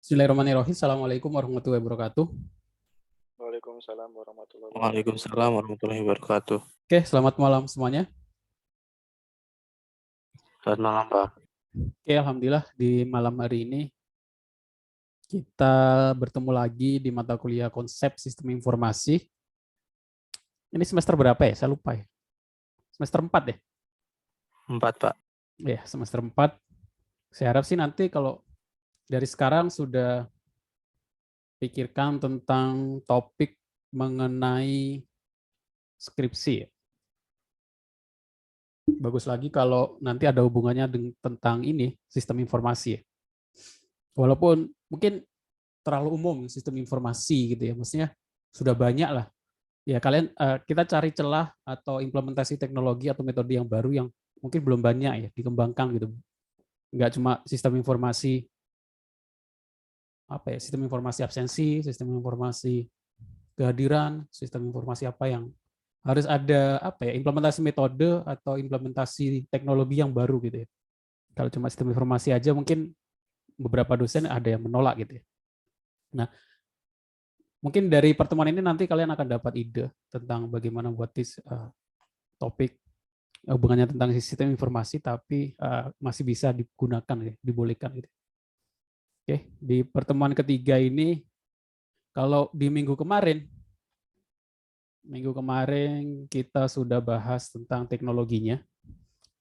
Bismillahirrahmanirrahim. Assalamualaikum warahmatullahi wabarakatuh. Waalaikumsalam warahmatullahi wabarakatuh. Waalaikumsalam warahmatullahi wabarakatuh. Oke, selamat malam semuanya. Selamat malam, Pak. Oke, alhamdulillah di malam hari ini kita bertemu lagi di mata kuliah konsep sistem informasi. Ini semester berapa ya? Saya lupa ya. Semester 4 ya? 4, Pak. Ya, semester 4. Saya harap sih nanti kalau dari sekarang sudah pikirkan tentang topik mengenai skripsi ya. Bagus lagi kalau nanti ada hubungannya tentang ini, sistem informasi ya. Walaupun mungkin terlalu umum sistem informasi gitu ya, maksudnya sudah banyak lah. Ya kalian kita cari celah atau implementasi teknologi atau metode yang baru yang mungkin belum banyak ya dikembangkan gitu. Enggak cuma sistem informasi apa ya, sistem informasi absensi, sistem informasi kehadiran, sistem informasi apa yang harus ada apa ya, implementasi metode atau implementasi teknologi yang baru gitu ya. Kalau cuma sistem informasi aja mungkin beberapa dosen ada yang menolak gitu ya. Nah, mungkin dari pertemuan ini nanti kalian akan dapat ide tentang bagaimana buat topik hubungannya tentang sistem informasi, tapi masih bisa digunakan, ya, dibolehkan. Gitu. Oke, di pertemuan ketiga ini, kalau di minggu kemarin kita sudah bahas tentang teknologinya.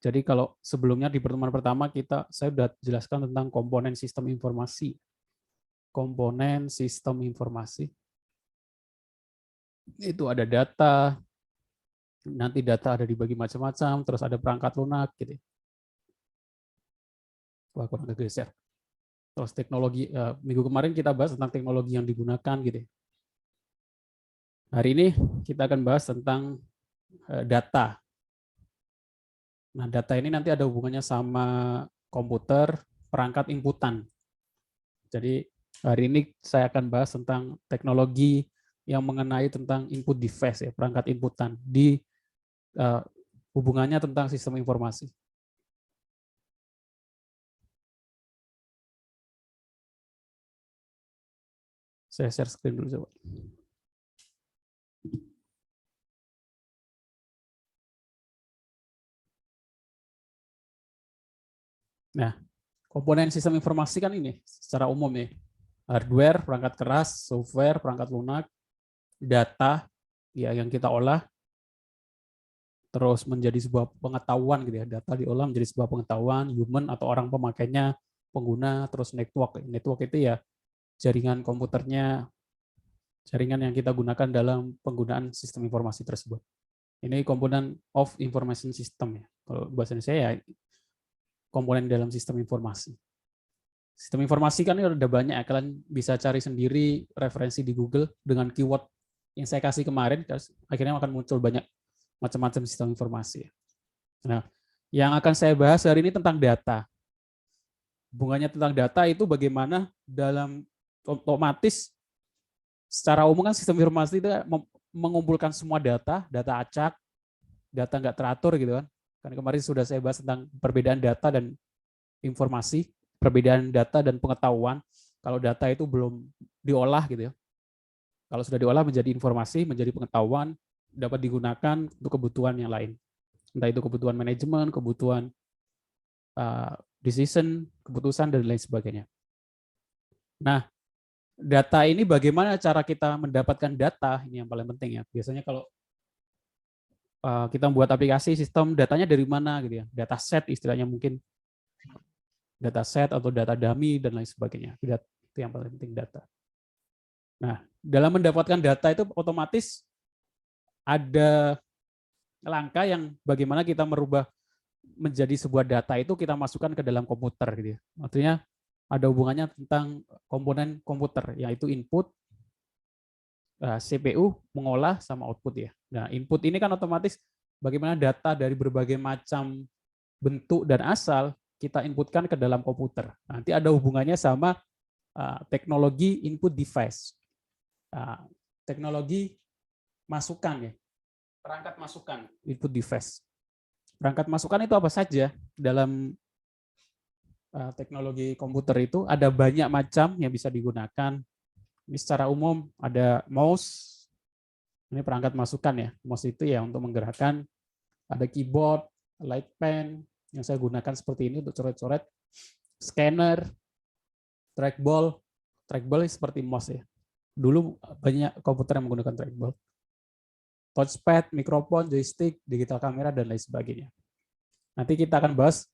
Jadi kalau sebelumnya di pertemuan pertama saya sudah jelaskan tentang komponen sistem informasi. Komponen sistem informasi. Itu ada data, nanti data ada dibagi macam-macam, terus ada perangkat lunak gitu. Wah, kurang kegeser. Terus teknologi, minggu kemarin kita bahas tentang teknologi yang digunakan gitu. Hari ini kita akan bahas tentang data. Nah, data ini nanti ada hubungannya sama komputer, perangkat inputan. Jadi hari ini saya akan bahas tentang teknologi yang mengenai tentang input device, ya, perangkat inputan di hubungannya tentang sistem informasi. Saya share screen dulu coba. Nah, komponen sistem informasi kan ini secara umum ya. Hardware, perangkat keras, software, perangkat lunak, data ya yang kita olah, terus menjadi sebuah pengetahuan gitu ya. Data diolah menjadi sebuah pengetahuan, human atau orang pemakainya, pengguna, terus network. Network itu ya jaringan komputernya, jaringan yang kita gunakan dalam penggunaan sistem informasi tersebut. Ini komponen of information system ya. Kalau bahasa Indonesia ya komponen dalam sistem informasi. Sistem informasi kan udah banyak ya, kalian bisa cari sendiri referensi di Google dengan keyword yang saya kasih kemarin, akhirnya akan muncul banyak macam-macam sistem informasi. Nah, yang akan saya bahas hari ini tentang data. Hubungannya tentang data itu bagaimana dalam otomatis secara umum kan sistem informasi itu mengumpulkan semua data, data acak, data nggak teratur gitu kan. Karena kemarin sudah saya bahas tentang perbedaan data dan informasi, perbedaan data dan pengetahuan. Kalau data itu belum diolah gitu ya. Kalau sudah diolah menjadi informasi, menjadi pengetahuan, dapat digunakan untuk kebutuhan yang lain. Entah itu kebutuhan manajemen, kebutuhan decision, keputusan, dan lain sebagainya. Nah, data ini bagaimana cara kita mendapatkan data, ini yang paling penting ya. Biasanya kalau kita membuat aplikasi, sistem datanya dari mana gitu ya. Data set istilahnya mungkin, data set atau data dummy dan lain sebagainya. Itu yang paling penting, data. Nah, dalam mendapatkan data itu otomatis ada langkah yang bagaimana kita merubah menjadi sebuah data itu kita masukkan ke dalam komputer gitu ya. Artinya ada hubungannya tentang komponen komputer, yaitu input, CPU mengolah sama output ya. Nah, input ini kan otomatis bagaimana data dari berbagai macam bentuk dan asal kita inputkan ke dalam komputer. Nanti ada hubungannya sama teknologi input device. Teknologi masukan ya. Perangkat masukan, input device. Perangkat masukan itu apa saja dalam teknologi komputer itu ada banyak macam yang bisa digunakan. Ini secara umum ada mouse, ini perangkat masukan ya. Mouse itu ya untuk menggerakkan, ada keyboard, light pen yang saya gunakan seperti ini untuk coret-coret, scanner, trackball. Trackball seperti mouse ya. Dulu banyak komputer yang menggunakan trackball. Touchpad, mikrofon, joystick, digital kamera, dan lain sebagainya. Nanti kita akan bahas,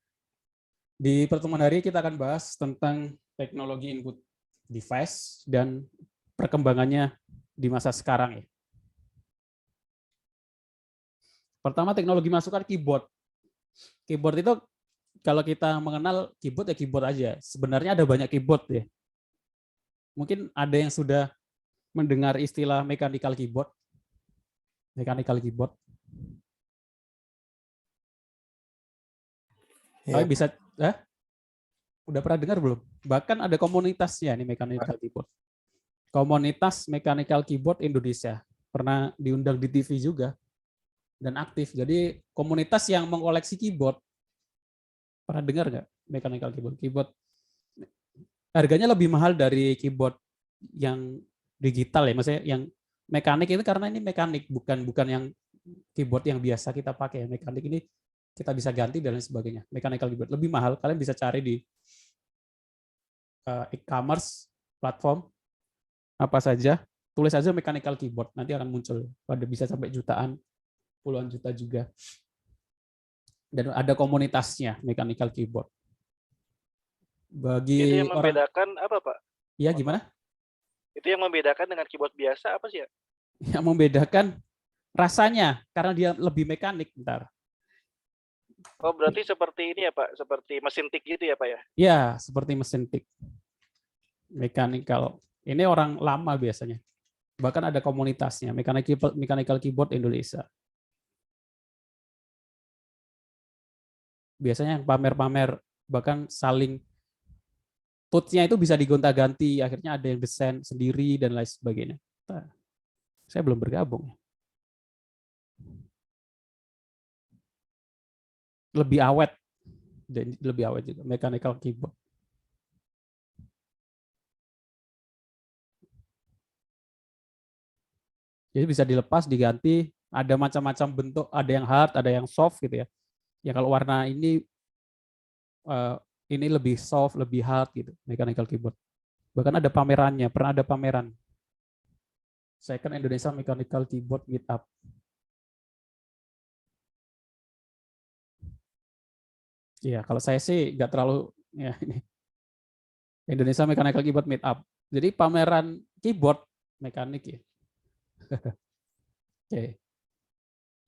di pertemuan hari kita akan bahas tentang teknologi input device dan perkembangannya di masa sekarang ya. Pertama, teknologi masukan keyboard. Keyboard itu kalau kita mengenal keyboard ya keyboard aja. Sebenarnya ada banyak keyboard ya. Mungkin ada yang sudah mendengar istilah mechanical keyboard. Mechanical keyboard. Ya, Bisa udah pernah dengar belum? Bahkan ada komunitasnya nih mechanical keyboard. Komunitas Mechanical Keyboard Indonesia. Pernah diundang di TV juga dan aktif. Jadi komunitas yang mengoleksi keyboard. Pernah dengar nggak mechanical keyboard? Keyboard harganya lebih mahal dari keyboard yang digital ya, maksudnya yang mekanik itu karena ini mekanik, bukan yang keyboard yang biasa kita pakai. Mekanik ini kita bisa ganti dan lain sebagainya. Mechanical keyboard lebih mahal. Kalian bisa cari di e-commerce platform apa saja, tulis aja mechanical keyboard, nanti akan muncul. Pada bisa sampai jutaan, puluhan juta juga. Dan ada komunitasnya mechanical keyboard. Bagi Itu yang orang, membedakan apa, Pak? ya gimana? Itu yang membedakan dengan keyboard biasa apa sih ya? Yang membedakan rasanya karena dia lebih mekanik. Bentar. Oh, berarti seperti ini ya, Pak? Seperti mesin tik gitu ya, Pak ya? Ya, seperti mesin tik. Mechanical. Ini orang lama biasanya. Bahkan ada komunitasnya, Mechanical Keyboard Indonesia. Biasanya yang pamer-pamer, bahkan saling tools-nya itu bisa digonta-ganti, akhirnya ada yang desain sendiri dan lain sebagainya. Nah, saya belum bergabung. Lebih awet juga mechanical keyboard. Jadi bisa dilepas, diganti, ada macam-macam bentuk, ada yang hard, ada yang soft gitu ya. Ya kalau warna ini lebih soft, lebih hard gitu, mechanical keyboard. Bahkan ada pamerannya, pernah ada pameran. Second Indonesia Mechanical Keyboard Meetup. Ya, kalau saya sih nggak terlalu ya ini. Indonesia Mechanical Keyboard Meetup. Jadi pameran keyboard mekanik ya. Oke.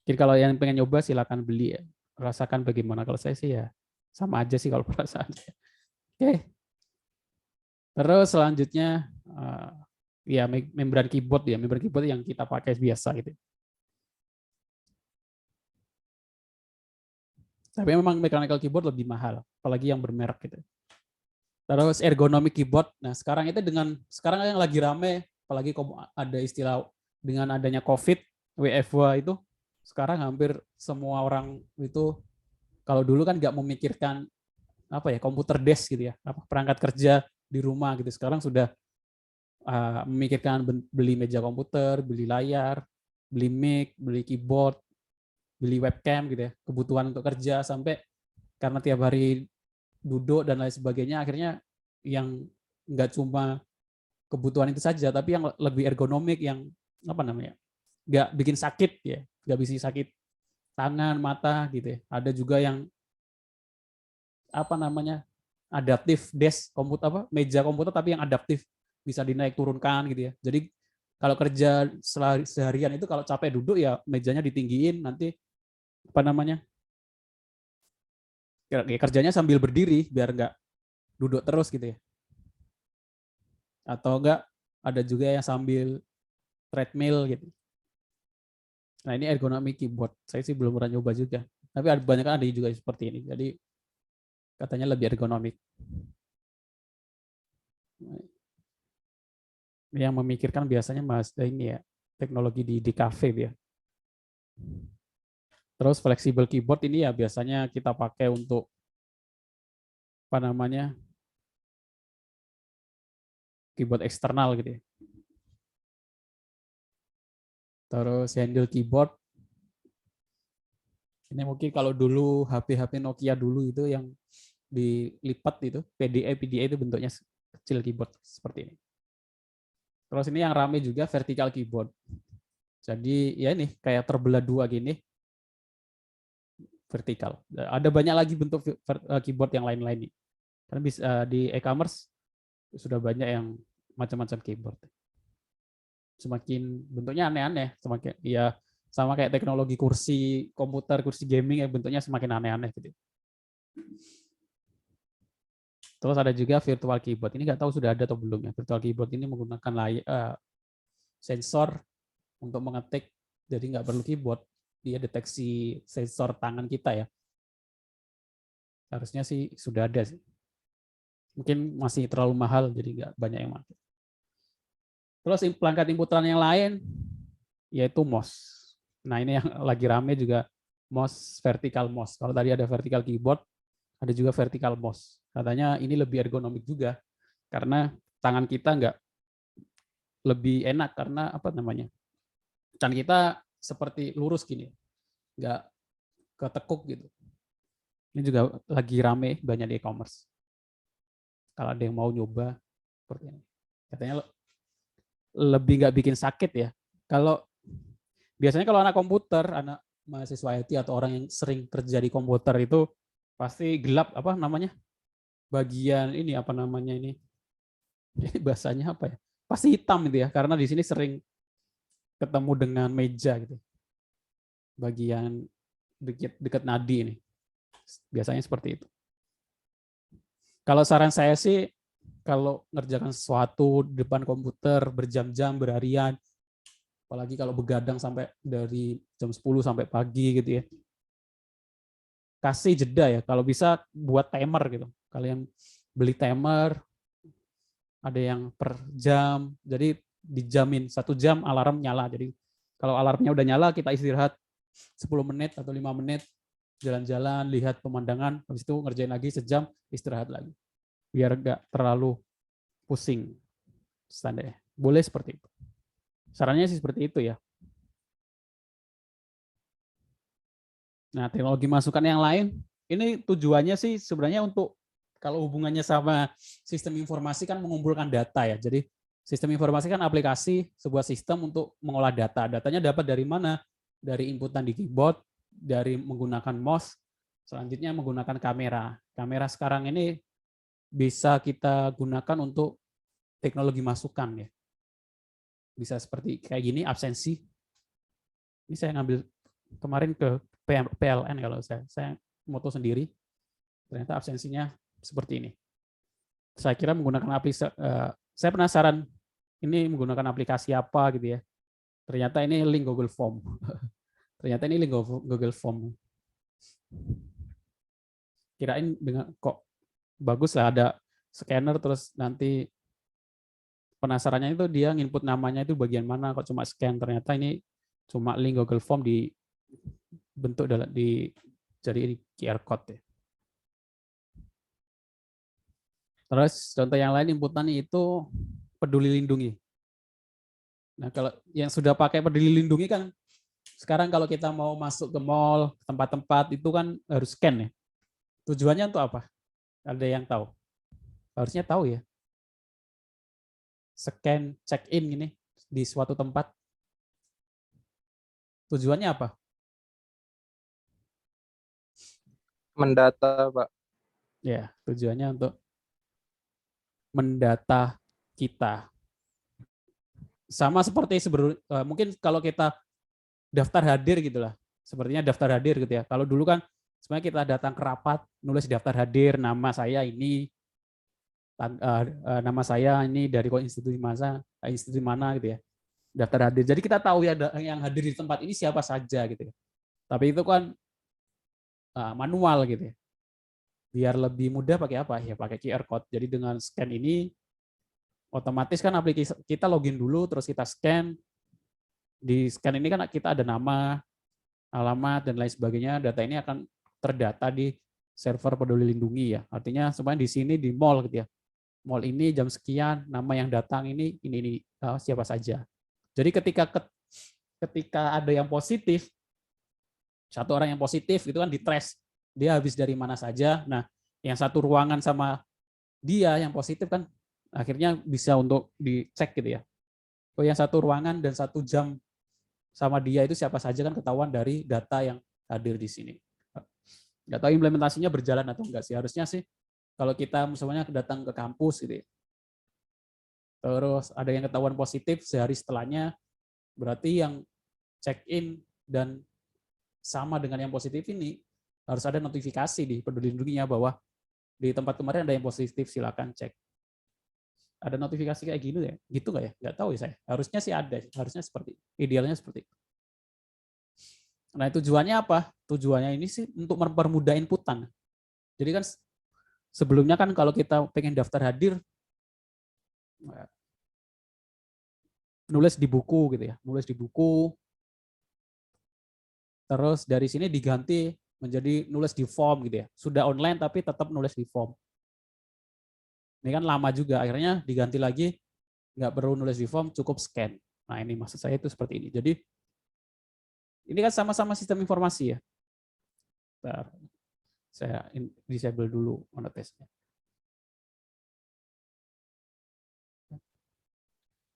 Jadi kalau yang pengen nyoba silakan beli ya. Rasakan bagaimana. Kalau saya sih ya sama aja sih kalau perasaannya. Oke. Terus selanjutnya ya membran keyboard ya, membran keyboard yang kita pakai biasa gitu. Tapi memang mechanical keyboard lebih mahal, apalagi yang bermerek gitu. Terus ergonomic keyboard. Nah, sekarang itu sekarang yang lagi rame, apalagi ada istilah dengan adanya COVID, WFH itu, sekarang hampir semua orang itu, kalau dulu kan nggak memikirkan komputer desk gitu ya, perangkat kerja di rumah gitu. Sekarang sudah memikirkan beli meja komputer, beli layar, beli mic, beli keyboard, beli webcam gitu ya, kebutuhan untuk kerja, sampai karena tiap hari duduk dan lain sebagainya, akhirnya yang nggak cuma kebutuhan itu saja, tapi yang lebih ergonomik, yang nggak bikin sakit ya, nggak bikin sakit tangan, mata gitu ya. Ada juga yang adaptif desk komputer, meja komputer tapi yang adaptif, bisa dinaik turunkan gitu ya. Jadi kalau kerja seharian itu kalau capek duduk ya mejanya ditinggiin, nanti kerjanya sambil berdiri biar nggak duduk terus gitu ya. Atau enggak ada juga yang sambil treadmill gitu. Nah ini ergonomi keyboard. Saya sih belum pernah nyoba juga. Tapi banyak kan ada juga seperti ini. Jadi katanya lebih ergonomik. Yang memikirkan biasanya ini ya, teknologi di kafe ya. Terus flexible keyboard ini ya biasanya kita pakai untuk apa namanya, keyboard eksternal gitu ya. Terus handle keyboard. Ini mungkin kalau dulu HP Nokia dulu itu yang dilipat itu, PDA itu bentuknya kecil keyboard seperti ini. Terus ini yang rame juga vertical keyboard. Jadi ya ini kayak terbelah dua gini, vertikal. Ada banyak lagi bentuk keyboard yang lain-lain nih. Karena bisa di e-commerce sudah banyak yang macam-macam keyboard. Semakin bentuknya aneh-aneh, semakin ya sama kayak teknologi kursi komputer, kursi gaming ya bentuknya semakin aneh-aneh gitu. Terus ada juga virtual keyboard. Ini nggak tahu sudah ada atau belum ya. Virtual keyboard ini menggunakan sensor untuk mengetik, jadi nggak perlu keyboard. Dia deteksi sensor tangan kita ya. Harusnya sih sudah ada sih. Mungkin masih terlalu mahal, jadi nggak banyak yang pakai. Terus perangkat inputan yang lain, yaitu mouse. Nah ini yang lagi rame juga, mouse, vertical mouse. Kalau tadi ada vertical keyboard, ada juga vertical mouse. Katanya ini lebih ergonomik juga, karena tangan kita nggak lebih enak, karena apa namanya, tangan kita seperti lurus gini, nggak ketekuk gitu. Ini juga lagi rame banyak di e-commerce. Kalau ada yang mau nyoba seperti ini, katanya lebih nggak bikin sakit ya. Kalau biasanya kalau anak komputer, anak mahasiswa IT atau orang yang sering kerja di komputer itu pasti gelap apa namanya, bagian ini apa namanya ini bahasanya apa ya? Pasti hitam itu ya, karena di sini sering ketemu dengan meja gitu. Bagian dekat nadi ini. Biasanya seperti itu. Kalau saran saya sih, kalau ngerjakan sesuatu di depan komputer berjam-jam, berharian, apalagi kalau begadang sampai dari jam 10 sampai pagi gitu ya, kasih jeda ya, kalau bisa buat timer gitu. Kalian beli timer, ada yang per jam, jadi dijamin 1 jam alarm nyala. Jadi kalau alarmnya udah nyala, kita istirahat 10 menit atau 5 menit, jalan-jalan, lihat pemandangan, habis itu ngerjain lagi sejam, istirahat lagi. Biar nggak terlalu pusing. Standar. Boleh seperti itu. Sarannya sih seperti itu ya. Nah, teknologi masukan yang lain, ini tujuannya sih sebenarnya untuk, kalau hubungannya sama sistem informasi kan mengumpulkan data ya. Jadi sistem informasi kan aplikasi, sebuah sistem untuk mengolah data. Datanya dapat dari mana? Dari inputan di keyboard, dari menggunakan mouse, selanjutnya menggunakan kamera. Kamera sekarang ini bisa kita gunakan untuk teknologi masukan ya. Bisa seperti kayak gini, absensi. Ini saya ngambil kemarin ke PLN kalau saya moto sendiri. Ternyata absensinya seperti ini. Saya kira menggunakan aplikasi, saya penasaran ini menggunakan aplikasi apa gitu ya. Ternyata ini link Google Form. Ternyata ini link Google Form. Kirain dengan kok bagus lah ada scanner, terus nanti penasarannya itu dia nginput namanya itu bagian mana, kok cuma scan. Ternyata ini cuma link Google Form di bentuk di jadi ini QR code ya. Terus contoh yang lain inputannya itu Peduli Lindungi. Nah, kalau yang sudah pakai Peduli Lindungi kan sekarang kalau kita mau masuk ke mall, tempat-tempat itu kan harus scan ya. Tujuannya untuk apa? Ada yang tahu? Harusnya tahu ya. Scan check-in ini di suatu tempat. Tujuannya apa? Mendata, Pak. Ya, tujuannya untuk mendata kita. Sama seperti mungkin kalau kita daftar hadir gitulah. Sepertinya daftar hadir gitu ya. Kalau dulu kan sebenarnya kita datang ke rapat, nulis daftar hadir, nama saya ini, nama saya ini dari institusi mana gitu ya. Daftar hadir. Jadi kita tahu ya yang hadir di tempat ini siapa saja gitu ya. Tapi itu kan manual gitu ya. Biar lebih mudah pakai apa? Ya pakai QR code. Jadi dengan scan ini otomatis kan aplikasi kita login dulu, terus kita scan. Di scan ini kan kita ada nama, alamat dan lain sebagainya. Data ini akan terdata di server Peduli Lindungi ya. Artinya semuanya di sini di mall gitu ya. Mall ini jam sekian, nama yang datang ini siapa saja. Jadi ketika ada yang positif, satu orang yang positif itu kan ditrace, dia habis dari mana saja. Nah, yang satu ruangan sama dia yang positif kan akhirnya bisa untuk dicek gitu ya. Oh, yang satu ruangan dan 1 jam sama dia itu siapa saja kan ketahuan dari data yang hadir di sini. Nggak tahu implementasinya berjalan atau enggak sih. Harusnya sih kalau kita misalnya datang ke kampus gitu ya, terus ada yang ketahuan positif sehari setelahnya, berarti yang check in dan sama dengan yang positif ini harus ada notifikasi di Peduli Lindunginya bahwa di tempat kemarin ada yang positif, silakan cek. Ada notifikasi kayak gini ya? Gitu nggak ya? Nggak tahu ya saya. Harusnya sih ada, harusnya seperti idealnya seperti itu. Nah, tujuannya apa? Tujuannya ini sih untuk mempermudah inputan. Jadi kan sebelumnya kan kalau kita pengen daftar hadir, nulis di buku gitu ya, nulis di buku, terus dari sini diganti menjadi nulis di form gitu ya. Sudah online tapi tetap nulis di form. Ini kan lama juga, akhirnya diganti lagi, nggak perlu nulis di form, cukup scan. Nah ini maksud saya itu seperti ini. Jadi ini kan sama-sama sistem informasi ya. Bentar, saya disable dulu monotesnya.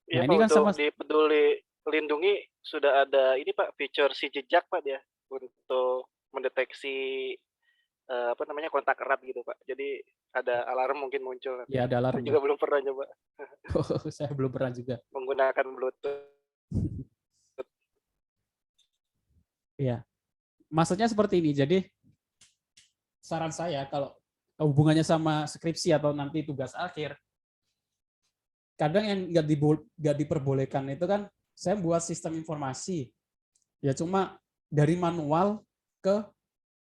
Iya, Nah, ini Pak, kan untuk sama di Peduli Lindungi sudah ada ini Pak, fitur si jejak Pak dia untuk mendeteksi kontak erat gitu Pak. Jadi ada alarm mungkin muncul. ya ada alarm. Saya juga belum pernah coba Saya belum pernah juga. menggunakan Bluetooth. Iya. Maksudnya seperti ini. Jadi saran saya kalau hubungannya sama skripsi atau nanti tugas akhir, kadang yang nggak diperbolehkan itu kan saya buat sistem informasi ya cuma dari manual ke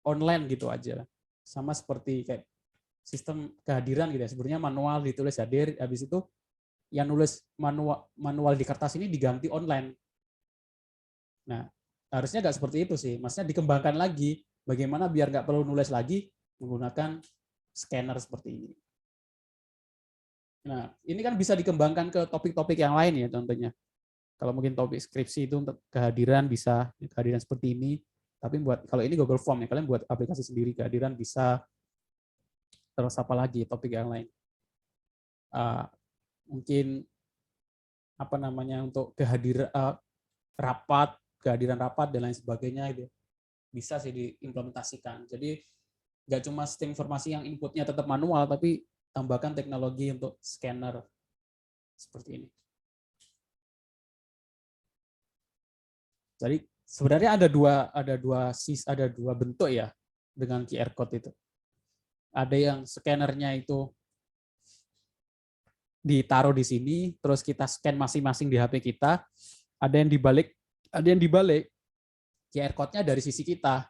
online gitu aja, sama seperti kayak sistem kehadiran gitu ya. Sebenarnya manual ditulis hadir, habis itu yang nulis manual di kertas ini diganti online. Nah, harusnya nggak seperti itu sih. Maksudnya dikembangkan lagi bagaimana biar nggak perlu nulis lagi menggunakan scanner seperti ini. Nah, ini kan bisa dikembangkan ke topik-topik yang lain ya contohnya. Kalau mungkin topik skripsi itu untuk kehadiran bisa, kehadiran seperti ini. Tapi kalau ini Google Form ya, kalian buat aplikasi sendiri kehadiran bisa. Terus apa lagi topik yang lain? Mungkin apa namanya untuk kehadiran rapat, kehadiran rapat dan lain sebagainya itu bisa sih diimplementasikan. Jadi nggak cuma sistem informasi yang inputnya tetap manual, tapi tambahkan teknologi untuk scanner seperti ini. Jadi sebenarnya ada dua bentuk ya dengan QR code itu. Ada yang scannernya itu ditaruh di sini, terus kita scan masing-masing di HP kita. Ada yang dibalik QR code-nya dari sisi kita.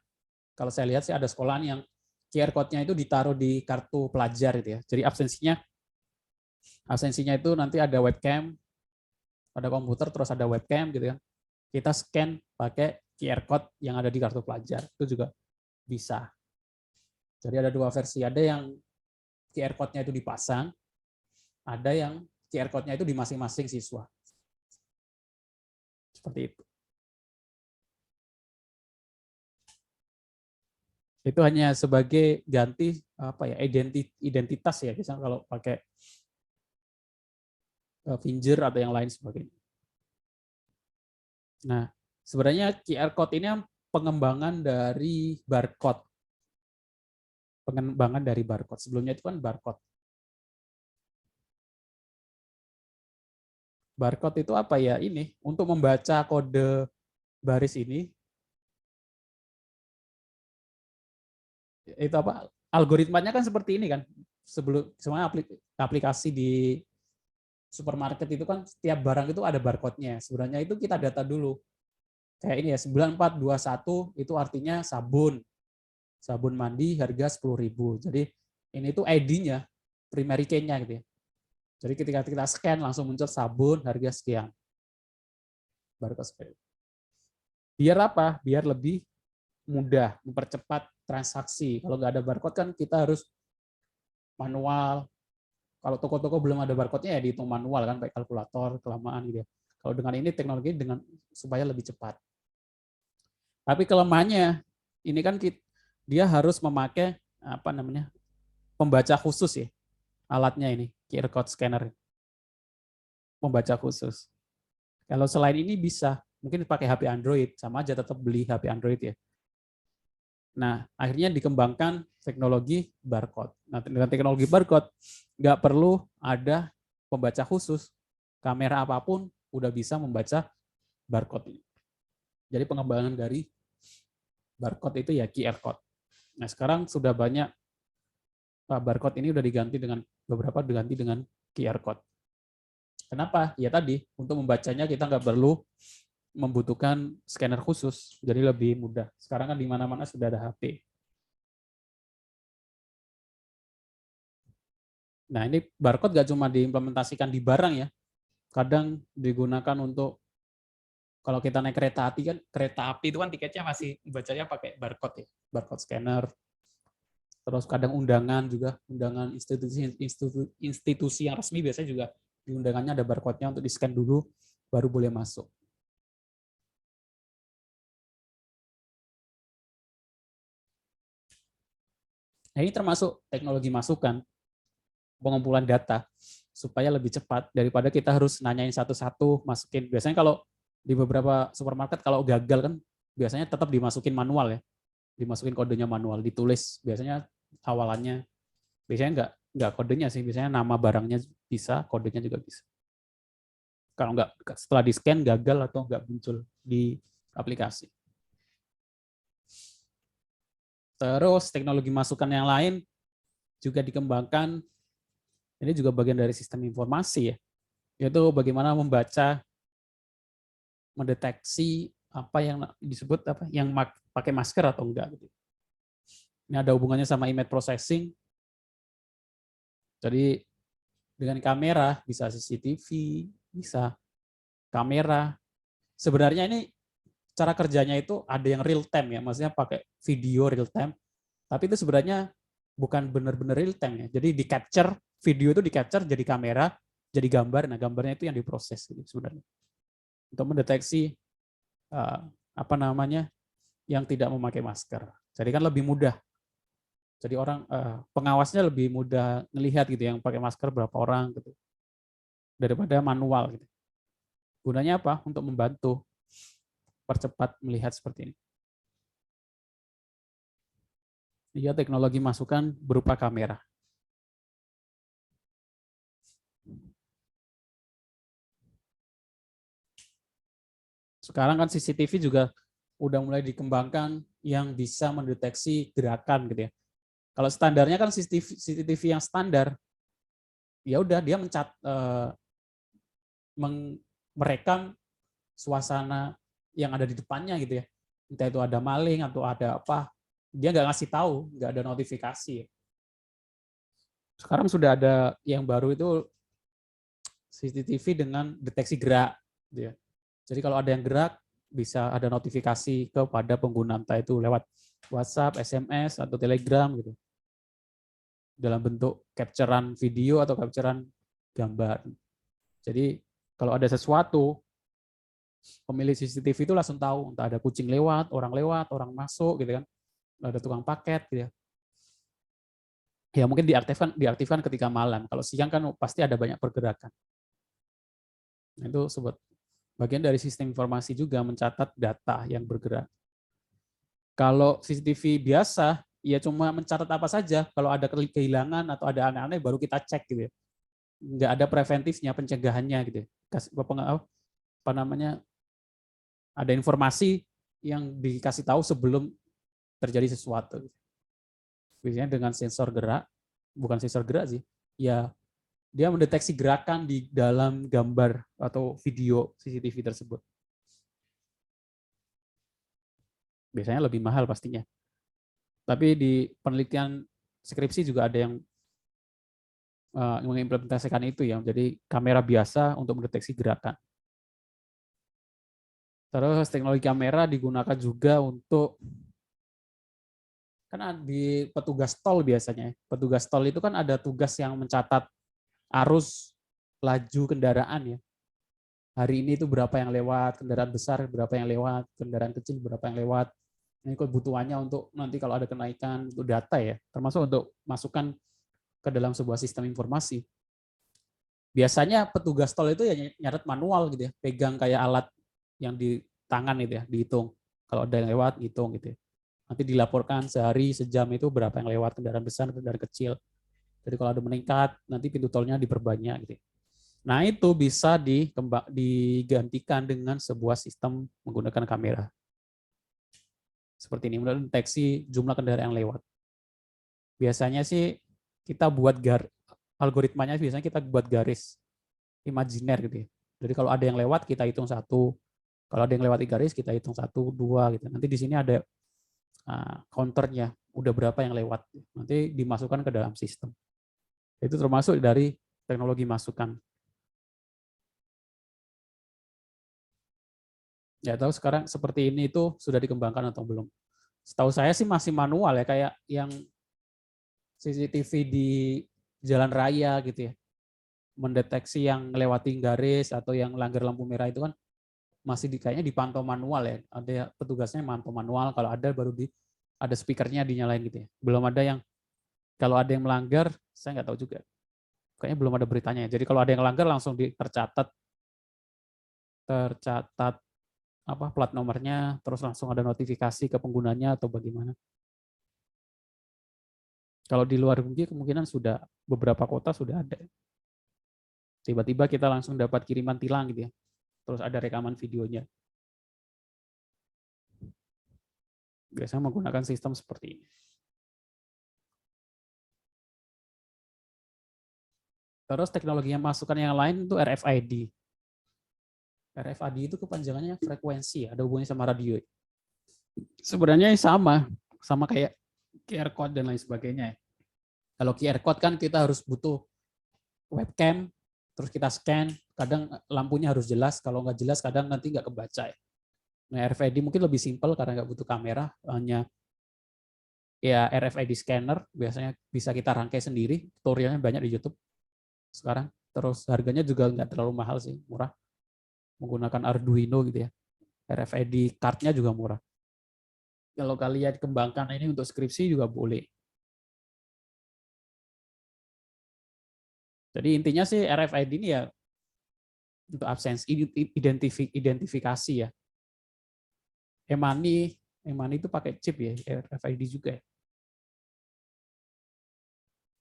Kalau saya lihat sih ada sekolahan yang QR code-nya itu ditaruh di kartu pelajar gitu ya. Jadi absensinya itu nanti ada webcam, ada komputer terus ada webcam gitu ya. Kita scan pakai QR code yang ada di kartu pelajar. Itu juga bisa. Jadi ada dua versi. Ada yang QR code-nya itu dipasang, ada yang QR code-nya itu di masing-masing siswa. Seperti itu. Itu hanya sebagai ganti identitas ya, misalnya kalau pakai finger atau yang lain sebagainya. Nah, sebenarnya QR code ini pengembangan dari barcode. Pengembangan dari barcode. Sebelumnya itu kan barcode. Barcode itu apa ya? Ini untuk membaca kode baris ini. Itu apa? Algoritmanya kan seperti ini kan. Semuanya aplikasi di supermarket itu kan setiap barang itu ada barcode-nya. Sebenarnya itu kita data dulu. Kayak ini ya, 9421 itu artinya sabun. Sabun mandi harga 10.000. Jadi ini tuh ID-nya, primary key-nya gitu ya. Jadi ketika kita scan langsung muncul sabun harga sekian. Barcode seperti itu. Biar apa? Biar lebih mudah, mempercepat transaksi. Kalau nggak ada barcode kan kita harus manual. Kalau toko-toko belum ada barcode-nya ya dihitung manual kan, pakai kalkulator, kelamaan gitu ya. Kalau dengan ini teknologi dengan supaya lebih cepat. Tapi kelemahannya ini kan dia harus memakai apa namanya pembaca khusus ya, alatnya ini QR code scanner, pembaca khusus. Kalau selain ini bisa mungkin pakai HP Android, sama aja tetap beli HP Android ya. Nah, akhirnya dikembangkan teknologi barcode. Nah, dengan teknologi barcode nggak perlu ada pembaca khusus, kamera apapun udah bisa membaca barcode ini. Jadi pengembangan dari barcode itu ya QR code. Nah, sekarang sudah banyak barcode ini udah diganti dengan beberapa diganti dengan QR code. Kenapa? Ya tadi, untuk membacanya kita nggak perlu membutuhkan scanner khusus, jadi lebih mudah. Sekarang kan di mana-mana sudah ada HP. Nah, ini barcode nggak cuma diimplementasikan di barang ya, kadang digunakan untuk kalau kita naik kereta api kan, kereta api itu kan tiketnya masih bacanya pakai barcode ya, barcode scanner. Terus kadang undangan juga, undangan institusi yang resmi biasanya juga di undangannya ada barcode-nya untuk di-scan dulu baru boleh masuk. Nah, ini termasuk teknologi masukan pengumpulan data supaya lebih cepat daripada kita harus nanyain satu-satu, masukin. Biasanya kalau di beberapa supermarket kalau gagal kan biasanya tetap dimasukin manual ya. Dimasukin kodenya manual, ditulis biasanya awalannya. Biasanya enggak kodenya sih, biasanya nama barangnya bisa, kodenya juga bisa. Kalau enggak setelah di-scan gagal atau enggak muncul di aplikasi. Terus teknologi masukan yang lain juga dikembangkan. Ini juga bagian dari sistem informasi ya, yaitu bagaimana membaca, mendeteksi apa yang disebut apa yang pakai masker atau enggak. Ini ada hubungannya sama image processing. Jadi dengan kamera bisa CCTV, bisa kamera. Sebenarnya ini cara kerjanya itu ada yang real time ya, maksudnya pakai video real time. Tapi itu sebenarnya bukan benar-benar real time ya. Jadi di capture video itu di capture jadi kamera, jadi gambar. Nah gambarnya itu yang diproses gitu sebenarnya untuk mendeteksi apa namanya yang tidak memakai masker. Jadi kan lebih mudah. Jadi orang pengawasnya lebih mudah melihat gitu yang pakai masker berapa orang gitu daripada manual gitu. Gunanya apa? Untuk membantu percepat melihat seperti ini. Iya, teknologi masukan berupa kamera. Sekarang kan CCTV juga udah mulai dikembangkan yang bisa mendeteksi gerakan gitu ya. Kalau standarnya kan CCTV yang standar, ya udah dia merekam suasana yang ada di depannya gitu ya. Entah itu ada maling atau ada apa, dia nggak ngasih tahu, nggak ada notifikasi. Sekarang sudah ada yang baru itu CCTV dengan deteksi gerak. Gitu ya. Jadi kalau ada yang gerak, bisa ada notifikasi kepada pengguna, entah itu lewat WhatsApp, SMS, atau Telegram gitu. Dalam bentuk capturean video atau capturean gambar. Jadi kalau ada sesuatu, pemilik CCTV itu langsung tahu, entah ada kucing lewat, orang masuk gitu kan. Ada tukang paket gitu ya. Ya mungkin diaktifkan ketika malam. Kalau siang kan pasti ada banyak pergerakan. Nah, itu sobat. Bagian dari sistem informasi juga mencatat data yang bergerak. Kalau CCTV biasa, ya cuma mencatat apa saja. Kalau ada kehilangan atau ada aneh-aneh, baru kita cek gitu ya. Nggak ada preventifnya, pencegahannya gitu. Apa namanya? Ada informasi yang dikasih tahu sebelum terjadi sesuatu. Biasanya dengan sensor gerak, bukan sensor gerak sih, ya dia mendeteksi gerakan di dalam gambar atau video CCTV tersebut. Biasanya lebih mahal pastinya. Tapi di penelitian skripsi juga ada yang mengimplementasikan itu ya, jadi kamera biasa untuk mendeteksi gerakan. Terus teknologi kamera digunakan juga untuk Karena di petugas tol biasanya, petugas tol itu kan ada tugas yang mencatat arus laju kendaraan ya. Hari ini itu berapa yang lewat, kendaraan besar berapa yang lewat, kendaraan kecil berapa yang lewat. Ini kebutuhannya untuk nanti kalau ada kenaikan untuk data ya, termasuk untuk masukkan ke dalam sebuah sistem informasi. Biasanya petugas tol itu ya nyatet manual gitu ya, pegang kayak alat yang di tangan itu ya, dihitung. Kalau ada yang lewat, hitung gitu ya. Nanti dilaporkan sehari, sejam itu berapa yang lewat, kendaraan besar, kendaraan kecil. Jadi kalau ada meningkat, nanti pintu tolnya diperbanyak gitu. Nah, itu bisa digantikan dengan sebuah sistem menggunakan kamera. Seperti ini, mendeteksi jumlah kendaraan yang lewat. Biasanya sih kita buat algoritmanya biasanya kita buat garis imajiner gitu ya. Jadi kalau ada yang lewat kita hitung 1, kalau ada yang lewati garis kita hitung 1, 2 gitu. Nanti di sini ada counternya, udah berapa yang lewat. Nanti dimasukkan ke dalam sistem. Itu termasuk dari teknologi masukan. Ya tahu sekarang seperti ini itu sudah dikembangkan atau belum. Setahu saya sih masih manual ya, kayak yang CCTV di jalan raya gitu ya. Mendeteksi yang lewatin garis atau yang langgar lampu merah itu kan masih kayaknya dipantau manual ya. Ada petugasnya mantau manual, kalau ada baru ada speakernya dinyalain gitu ya. Belum ada yang kalau ada yang melanggar, saya nggak tahu juga. Kayaknya belum ada beritanya. Jadi kalau ada yang melanggar langsung tercatat apa plat nomornya, terus langsung ada notifikasi ke penggunanya atau bagaimana. Kalau di luar negeri kemungkinan sudah beberapa kota sudah ada. Tiba-tiba kita langsung dapat kiriman tilang gitu ya. Terus ada rekaman videonya. Biasanya menggunakan sistem seperti ini. Terus teknologi yang masukan yang lain itu RFID. RFID itu kepanjangannya frekuensi, ada hubungannya sama radio. Sebenarnya sama kayak QR code dan lain sebagainya. Kalau QR code kan kita harus butuh webcam, terus kita scan, kadang lampunya harus jelas, kalau nggak jelas kadang nanti nggak kebaca. Nah, RFID mungkin lebih simpel karena nggak butuh kamera, hanya ya RFID scanner, biasanya bisa kita rangkai sendiri, tutorialnya banyak di YouTube sekarang. Terus harganya juga nggak terlalu mahal sih, murah. Menggunakan Arduino gitu ya. RFID card-nya juga murah. Kalau kalian kembangkan ini untuk skripsi juga boleh. Jadi intinya sih RFID ini ya untuk absensi identifikasi ya. Emani itu pakai chip ya, RFID juga ya.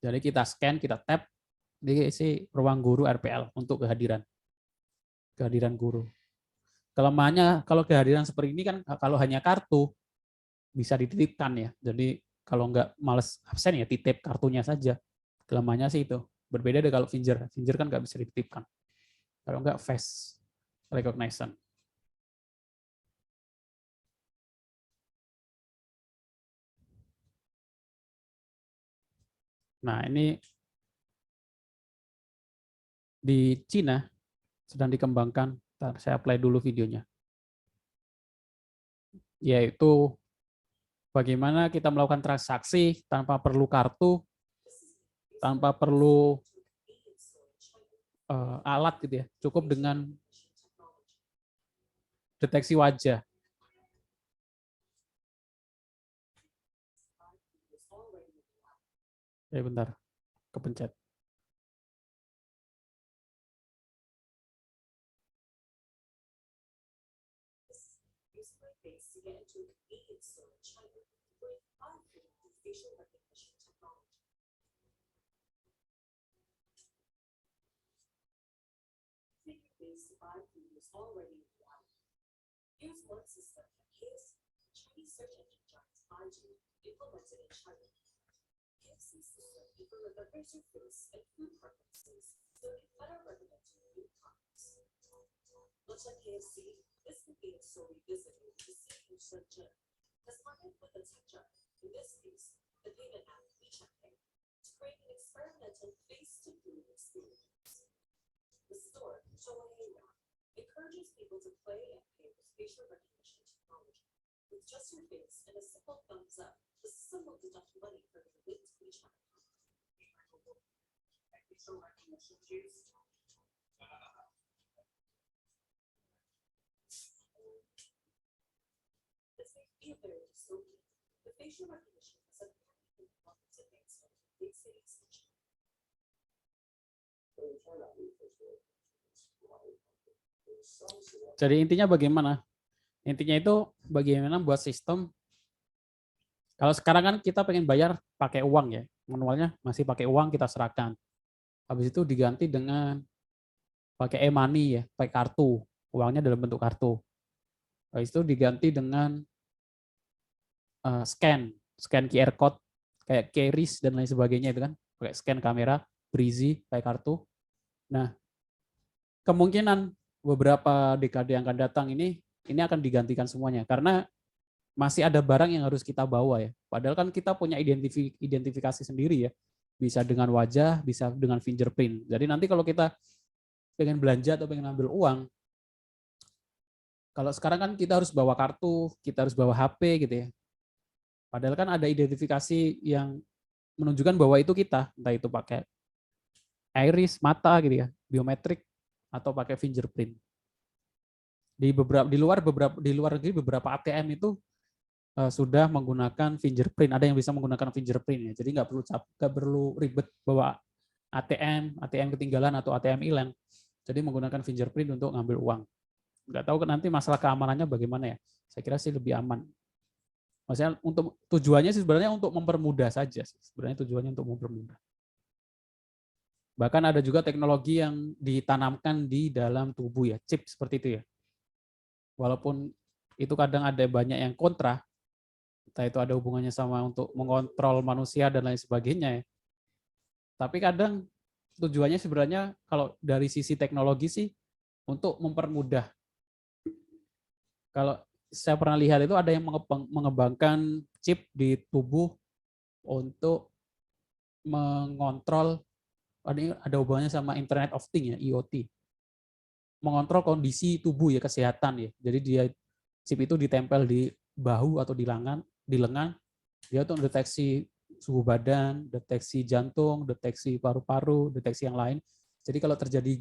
Jadi kita scan, kita tap di ruang guru RPL untuk kehadiran guru. Kelemahannya kalau kehadiran seperti ini kan kalau hanya kartu bisa dititipkan ya. Jadi kalau nggak males absen ya titip kartunya saja. Kelemahannya sih itu. Berbeda dengan kalau finger. Finger kan nggak bisa dititipkan. Kalau nggak face recognition. Nah ini di Cina sedang dikembangkan. Saya play dulu videonya. Yaitu bagaimana kita melakukan transaksi tanpa perlu kartu, tanpa perlu alat gitu ya, cukup dengan deteksi wajah. Ya bentar, kepencet. Here's one system that Chinese search engine giant Baidu implemented in China. KFC system even remembers your face and food preferences, so it can better recommend new products. Much like KFC, this convenience store we visited, the city of Shenzhen, has partnered with a tech giant, in this case, the payment app WeChat Pay, to create an experimental face-to-food experience. The store, Zhouhei, encourages people to play and pay with facial recognition technology. With just your face and a simple thumbs up, Jadi intinya bagaimana? Intinya itu bagaimana buat sistem. Kalau sekarang kan kita pengen bayar pakai uang ya, manualnya masih pakai uang kita serahkan. Habis itu diganti dengan pakai e-money ya, pakai kartu, uangnya dalam bentuk kartu. Habis itu diganti dengan scan QR code kayak QRIS dan lain sebagainya itu kan, pakai scan kamera, Breezy, pakai kartu. Nah, kemungkinan beberapa dekade yang akan datang ini akan digantikan semuanya karena masih ada barang yang harus kita bawa ya. Padahal kan kita punya identifikasi sendiri ya. Bisa dengan wajah, bisa dengan fingerprint. Jadi nanti kalau kita pengen belanja atau pengen ambil uang, kalau sekarang kan kita harus bawa kartu, kita harus bawa HP gitu ya. Padahal kan ada identifikasi yang menunjukkan bahwa itu kita, entah itu pakai iris, mata gitu ya, biometrik atau pakai fingerprint. Di luar negeri beberapa ATM itu sudah menggunakan fingerprint. Ada yang bisa menggunakan fingerprint ya. Jadi nggak perlu ribet bawa ATM ketinggalan atau ATM hilang. Jadi menggunakan fingerprint untuk ngambil uang. Nggak tahu nanti masalah keamanannya bagaimana ya. Saya kira sih lebih aman. Maksudnya untuk tujuannya sih sebenarnya untuk mempermudah saja. Sebenarnya tujuannya untuk mempermudah. Bahkan ada juga teknologi yang ditanamkan di dalam tubuh ya, chip seperti itu ya. Walaupun itu kadang ada banyak yang kontra, entah itu ada hubungannya sama untuk mengontrol manusia dan lain sebagainya ya. Tapi kadang tujuannya sebenarnya kalau dari sisi teknologi sih untuk mempermudah. Kalau saya pernah lihat itu ada yang mengembangkan chip di tubuh untuk mengontrol, ada hubungannya sama Internet of Things ya, IoT. Mengontrol kondisi tubuh ya, kesehatan ya. Jadi dia chip itu ditempel di bahu atau di lengan, dia untuk mendeteksi suhu badan, deteksi jantung, deteksi paru-paru, deteksi yang lain. Jadi kalau terjadi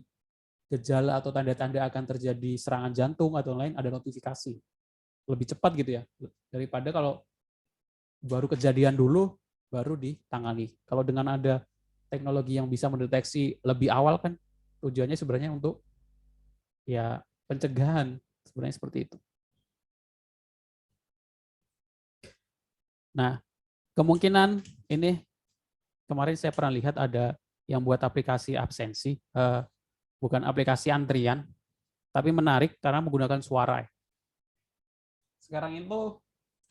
gejala atau tanda-tanda akan terjadi serangan jantung atau lain, ada notifikasi. Lebih cepat gitu ya, daripada kalau baru kejadian dulu, baru ditangani. Kalau dengan ada teknologi yang bisa mendeteksi lebih awal kan, tujuannya sebenarnya untuk ya pencegahan, sebenarnya seperti itu. Nah, kemungkinan ini kemarin saya pernah lihat ada yang buat aplikasi absensi, bukan aplikasi antrian, tapi menarik karena menggunakan suara. Sekarang itu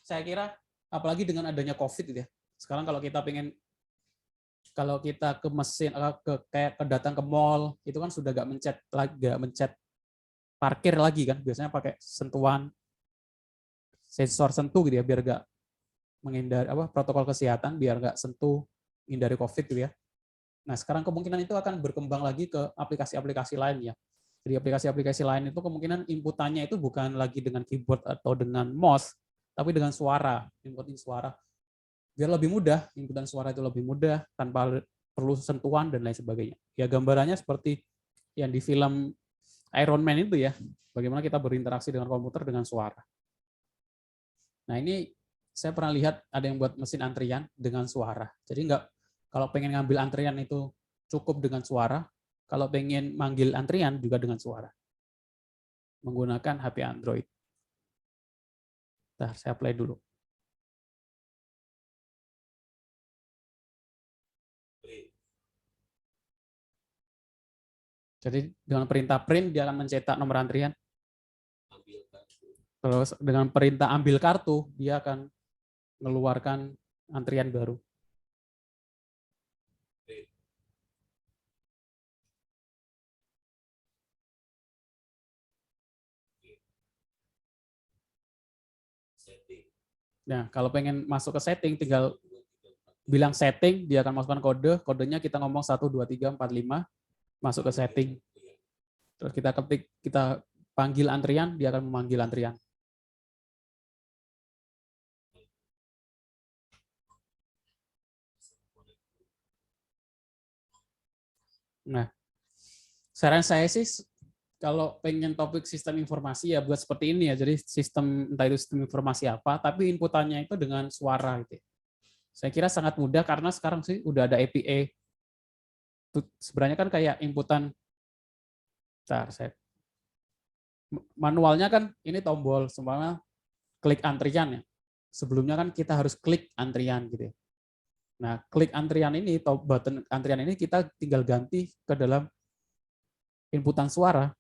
saya kira apalagi dengan adanya COVID gitu ya. Sekarang kalau kita ke mesin, kayak datang ke mall, itu kan sudah gak mencet parkir lagi kan, biasanya pakai sentuhan sensor sentuh gitu ya, biar gak menghindari protokol kesehatan, biar nggak sentuh, hindari COVID gitu ya. Nah sekarang kemungkinan itu akan berkembang lagi ke aplikasi-aplikasi lain ya. Jadi aplikasi-aplikasi lain itu kemungkinan inputannya itu bukan lagi dengan keyboard atau dengan mouse, tapi dengan suara, inputin suara. Biar lebih mudah, inputan suara itu lebih mudah tanpa perlu sentuhan dan lain sebagainya. Ya gambarannya seperti yang di film Iron Man itu ya, bagaimana kita berinteraksi dengan komputer dengan suara. Nah ini saya pernah lihat ada yang buat mesin antrian dengan suara. Jadi kalau pengen ngambil antrian itu cukup dengan suara, kalau pengen manggil antrian juga dengan suara. Menggunakan HP Android. Nah, saya play dulu. Jadi dengan perintah print dia akan mencetak nomor antrian. Terus dengan perintah ambil kartu dia akan mengeluarkan antrian baru. Nah, kalau pengen masuk ke setting, tinggal bilang setting, dia akan masukkan kode, kodenya kita ngomong 1, 2, 3, 4, 5, masuk ke setting. Terus kita panggil antrian, dia akan memanggil antrian. Nah, saran saya sih kalau pengen topik sistem informasi ya buat seperti ini ya. Jadi sistem entah itu sistem informasi apa, tapi inputannya itu dengan suara gitu. Saya kira sangat mudah karena sekarang sih udah ada API. Sebenarnya kan kayak inputan. Manualnya kan ini tombol semua klik antrian ya. Sebelumnya kan kita harus klik antrian gitu ya. Nah, klik antrian ini, button antrian ini kita tinggal ganti ke dalam inputan suara.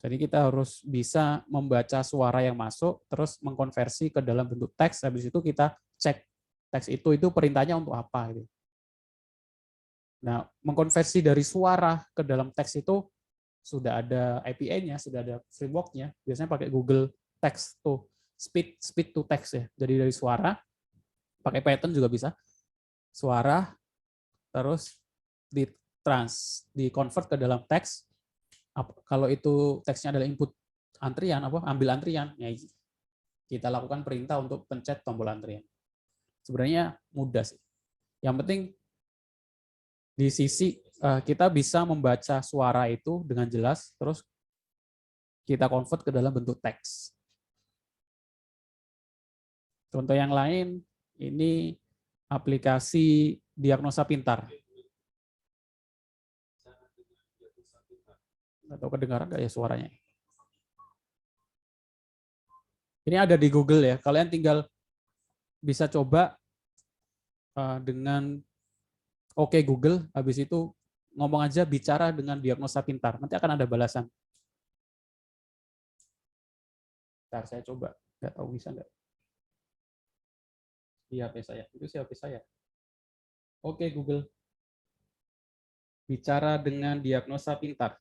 Jadi kita harus bisa membaca suara yang masuk, terus mengkonversi ke dalam bentuk teks, habis itu kita cek teks itu perintahnya untuk apa. Gitu. Nah, mengkonversi dari suara ke dalam teks itu sudah ada API-nya, sudah ada framework-nya. Biasanya pakai Google Text to speed to text ya. Jadi dari suara, pakai Python juga bisa. Suara, terus di-convert ke dalam teks. Kalau itu teksnya adalah input antrian, ambil antrian, ya kita lakukan perintah untuk pencet tombol antrian. Sebenarnya mudah sih. Yang penting di sisi kita bisa membaca suara itu dengan jelas, terus kita convert ke dalam bentuk teks. Contoh yang lain, ini aplikasi diagnosa pintar. Atau kedengaran nggak ya suaranya? Ini ada di Google ya. Kalian tinggal bisa coba dengan Oke Google, habis itu ngomong aja bicara dengan diagnosa pintar. Nanti akan ada balasan. Bentar, saya coba. Nggak tahu bisa nggak. Di HP saya. Itu si HP saya. Oke Google. Bicara dengan diagnosa pintar.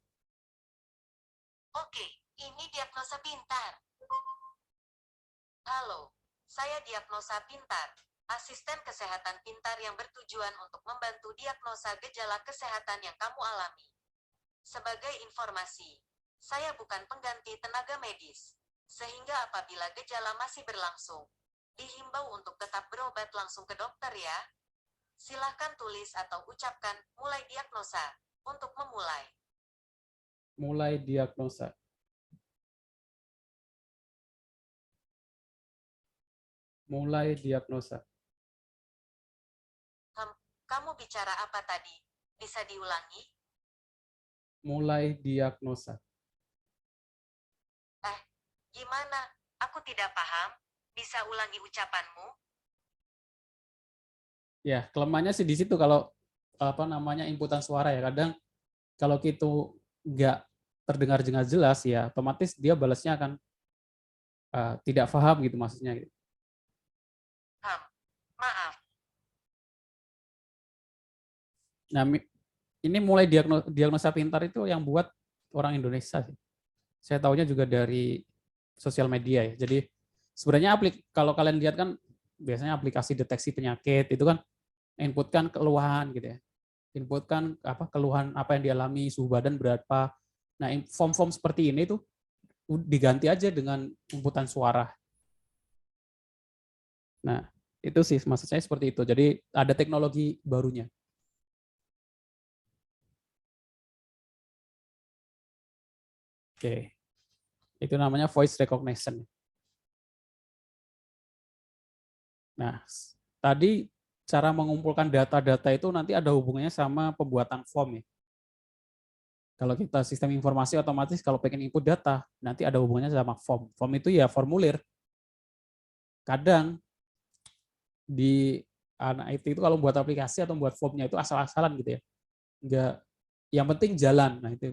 Oke, ini diagnosa pintar. Halo, saya diagnosa pintar. Asisten kesehatan pintar yang bertujuan untuk membantu diagnosa gejala kesehatan yang kamu alami. Sebagai informasi, saya bukan pengganti tenaga medis. Sehingga apabila gejala masih berlangsung, dihimbau untuk tetap berobat langsung ke dokter ya. Silahkan tulis atau ucapkan mulai diagnosa untuk memulai. Mulai diagnosa. Mulai diagnosa. Kamu bicara apa tadi? Bisa diulangi? Mulai diagnosa. Gimana? Aku tidak paham. Bisa ulangi ucapanmu? Ya, kelemahannya sih di situ kalau inputan suara ya. Kadang kalau gitu nggak terdengar dengan jelas ya, otomatis dia balasnya akan tidak paham gitu maksudnya. Maaf. Nah, ini mulai diagnosa pintar itu yang buat orang Indonesia sih. Saya tahunya juga dari sosial media ya. Jadi sebenarnya kalau kalian lihat kan biasanya aplikasi deteksi penyakit itu kan inputkan keluhan gitu ya. Inputkan keluhan apa yang dialami, suhu badan berapa. Nah, form-form seperti ini tuh diganti aja dengan inputan suara. Nah, itu sih maksud saya seperti itu. Jadi ada teknologi barunya. Oke. Itu namanya voice recognition. Nah, tadi cara mengumpulkan data-data itu nanti ada hubungannya sama pembuatan form ya. Kalau kita sistem informasi otomatis kalau pengen input data, nanti ada hubungannya sama form. Form itu ya formulir. Kadang di anak IT itu kalau buat aplikasi atau buat formnya itu asal-asalan gitu ya. Enggak, yang penting jalan. Nah itu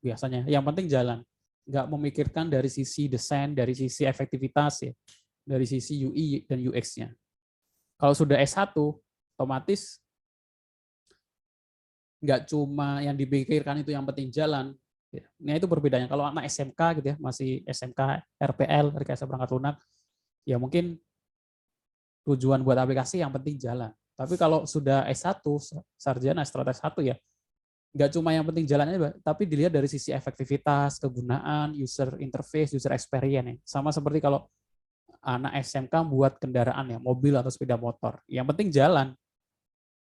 biasanya. Yang penting jalan. Enggak memikirkan dari sisi desain, dari sisi efektivitas ya, dari sisi UI dan UX-nya. Kalau sudah S1, otomatis nggak cuma yang dipikirkan itu yang penting jalan. Nah itu perbedaannya. Kalau anak SMK gitu ya, masih SMK, RPL, rekayasa perangkat lunak, ya mungkin tujuan buat aplikasi yang penting jalan. Tapi kalau sudah S1, sarjana setelah S1 ya, nggak cuma yang penting jalannya, tapi dilihat dari sisi efektivitas, kegunaan, user interface, user experience. Sama seperti kalau anak SMK buat kendaraan ya, mobil atau sepeda motor. Yang penting jalan.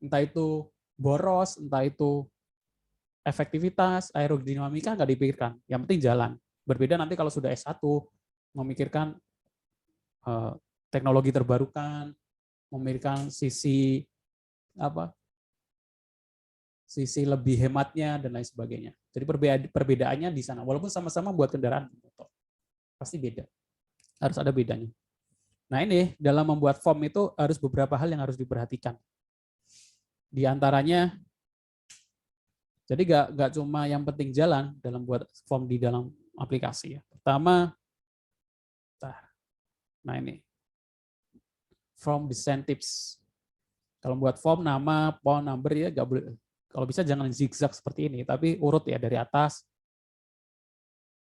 Entah itu boros, entah itu efektivitas, aerodinamika nggak dipikirkan. Yang penting jalan. Berbeda nanti kalau sudah S1 memikirkan teknologi terbarukan, memikirkan sisi sisi lebih hematnya dan lain sebagainya. Jadi perbedaannya di sana. Walaupun sama-sama buat kendaraan motor, pasti beda. Harus ada bedanya. Nah ini dalam membuat form itu harus beberapa hal yang harus diperhatikan. Di antaranya, jadi nggak cuma yang penting jalan dalam buat form di dalam aplikasi. Pertama, nah ini form design tips. Kalau buat form nama, phone number ya nggak boleh. Kalau bisa jangan zigzag seperti ini, tapi urut ya dari atas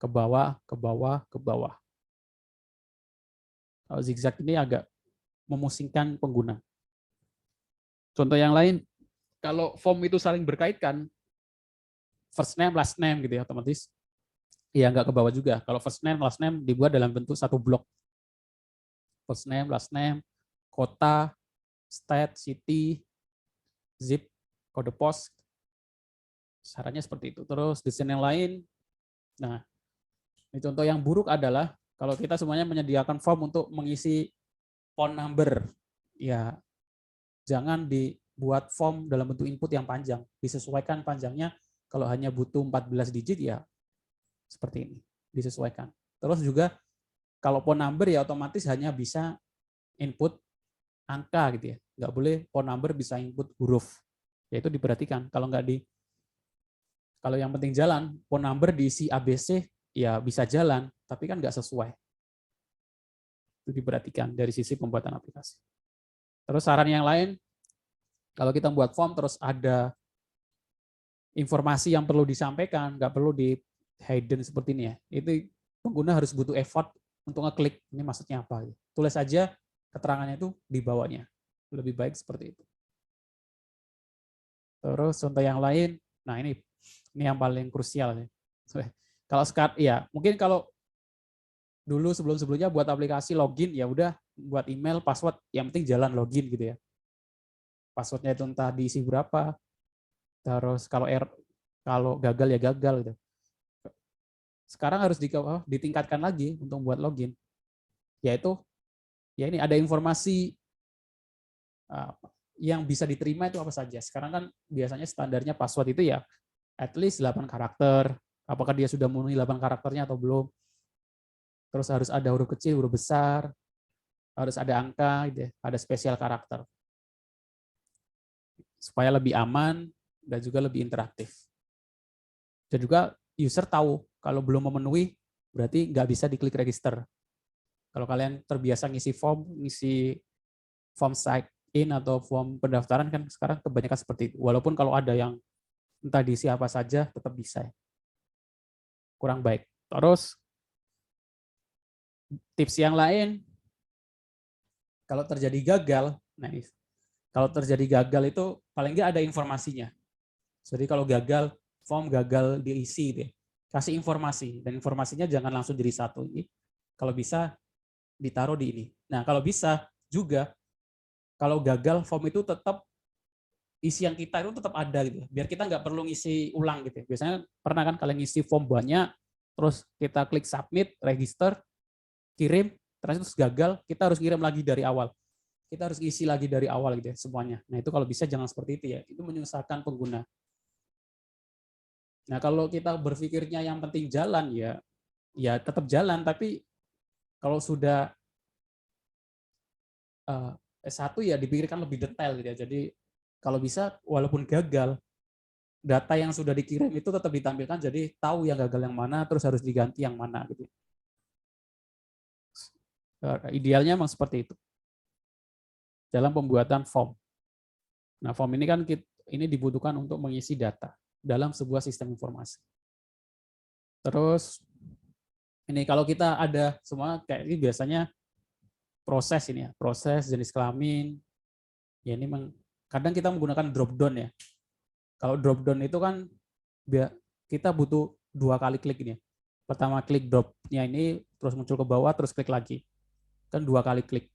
ke bawah, ke bawah, ke bawah. Kalau zigzag ini agak memusingkan pengguna. Contoh yang lain, kalau form itu saling berkaitkan, first name, last name gitu ya, otomatis ya nggak ke bawah juga. Kalau first name, last name dibuat dalam bentuk satu blok. First name, last name, kota, state, city, zip, kode pos. Syaratnya seperti itu. Terus desain yang lain, nah ini contoh yang buruk adalah kalau kita semuanya menyediakan form untuk mengisi phone number, ya jangan dibuat form dalam bentuk input yang panjang. Disesuaikan panjangnya, kalau hanya butuh 14 digit ya seperti ini, disesuaikan. Terus juga kalau phone number ya otomatis hanya bisa input angka gitu ya. Nggak boleh phone number bisa input huruf. Ya itu diperhatikan. Kalau yang penting jalan, phone number diisi ABC ya bisa jalan, tapi kan nggak sesuai. Itu diperhatikan dari sisi pembuatan aplikasi. Terus saran yang lain, kalau kita membuat form terus ada informasi yang perlu disampaikan, nggak perlu di hidden seperti ini ya. Itu pengguna harus butuh effort untuk ngeklik ini maksudnya apa. Tulis aja keterangannya itu di bawahnya. Lebih baik seperti itu. Terus contoh yang lain, nah ini yang paling krusial ya. Kalau sekarang ya mungkin kalau dulu sebelum-sebelumnya buat aplikasi login ya udah buat email, password, yang penting jalan login gitu ya. Passwordnya itu entah diisi berapa. Terus kalau gagal ya gagal gitu. Sekarang harus ditingkatkan lagi untuk buat login. Yaitu ya ini ada informasi yang bisa diterima itu apa saja. Sekarang kan biasanya standarnya password itu ya at least 8 karakter. Apakah dia sudah memenuhi 8 karakternya atau belum. Terus harus ada huruf kecil, huruf besar, harus ada angka, gitu ya, ada spesial karakter. Supaya lebih aman dan juga lebih interaktif. Dan juga user tahu kalau belum memenuhi berarti nggak bisa diklik register. Kalau kalian terbiasa ngisi form sign in atau form pendaftaran kan sekarang kebanyakan seperti itu. Walaupun kalau ada yang entah diisi apa saja tetap bisa. Kurang baik. Terus tips yang lain, kalau terjadi gagal, kalau terjadi gagal itu paling nggak ada informasinya. Jadi kalau gagal, form gagal diisi, gitu ya, kasih informasi dan informasinya jangan langsung jadi satu. Kalau bisa ditaruh di ini. Nah kalau bisa juga kalau gagal form itu tetap isian kita itu tetap ada gitu, biar kita nggak perlu ngisi ulang gitu. Biasanya pernah kan kalian ngisi form banyak, terus kita klik submit, register, kirim, terus gagal, kita harus kirim lagi dari awal. Kita harus isi lagi dari awal gitu ya semuanya. Nah itu kalau bisa jangan seperti itu ya, itu menyusahkan pengguna. Nah kalau kita berpikirnya yang penting jalan ya tetap jalan, tapi kalau sudah S1 ya dipikirkan lebih detail gitu ya. Jadi kalau bisa walaupun gagal, data yang sudah dikirim itu tetap ditampilkan, jadi tahu yang gagal yang mana, terus harus diganti yang mana gitu. Idealnya memang seperti itu dalam pembuatan form. Nah, form ini kan ini dibutuhkan untuk mengisi data dalam sebuah sistem informasi. Terus ini kalau kita ada semua kayak ini biasanya proses ini ya, proses, jenis kelamin. Ya ini kadang kita menggunakan drop down ya. Kalau drop down itu kan kita butuh 2 kali klik ini. Pertama klik dropnya ini, terus muncul ke bawah, terus klik lagi. Kan 2 kali klik.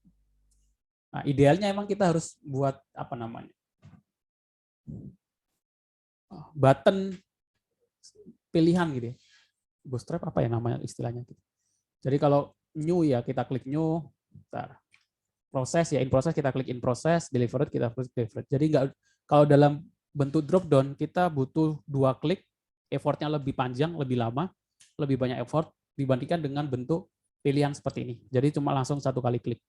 Nah, idealnya emang kita harus buat apa namanya? Button pilihan gitu ya. Bootstrap apa ya namanya istilahnya gitu. Jadi kalau new ya kita klik new, bentar. Proses ya in process kita klik in process, delivered kita klik delivered. Jadi nggak, kalau dalam bentuk drop down kita butuh 2 klik, effortnya lebih panjang, lebih lama, lebih banyak effort dibandingkan dengan bentuk pilihan seperti ini. Jadi cuma langsung 1 kali klik.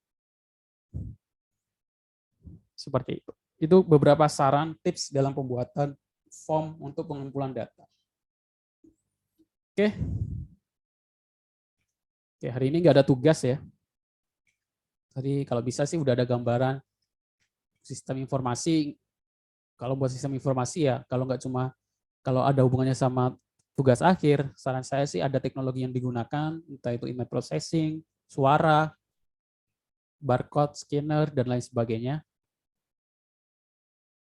Seperti itu. Itu beberapa saran tips dalam pembuatan form untuk pengumpulan data. Oke. Oke, hari ini nggak ada tugas ya. Tadi kalau bisa sih udah ada gambaran sistem informasi. Kalau buat sistem informasi ya, kalau nggak cuma kalau ada hubungannya sama tugas akhir, saran saya sih ada teknologi yang digunakan, entah itu image processing, suara, barcode, scanner, dan lain sebagainya.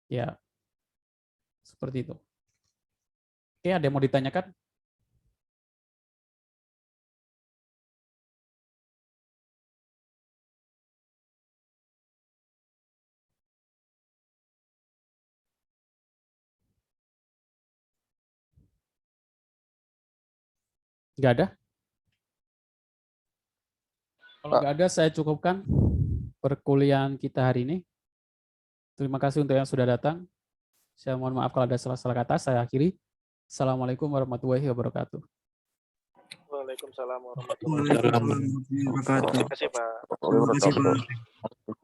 Ya, seperti itu. Oke, ada yang mau ditanyakan? Nggak ada? Kalau nggak ada, saya cukupkan perkuliahan kita hari ini. Terima kasih untuk yang sudah datang. Saya mohon maaf kalau ada salah-salah kata. Saya akhiri. Assalamualaikum warahmatullahi wabarakatuh. Waalaikumsalam warahmatullahi wabarakatuh. Waalaikumsalam warahmatullahi wabarakatuh. Terima kasih Pak. Terima kasih, Pak.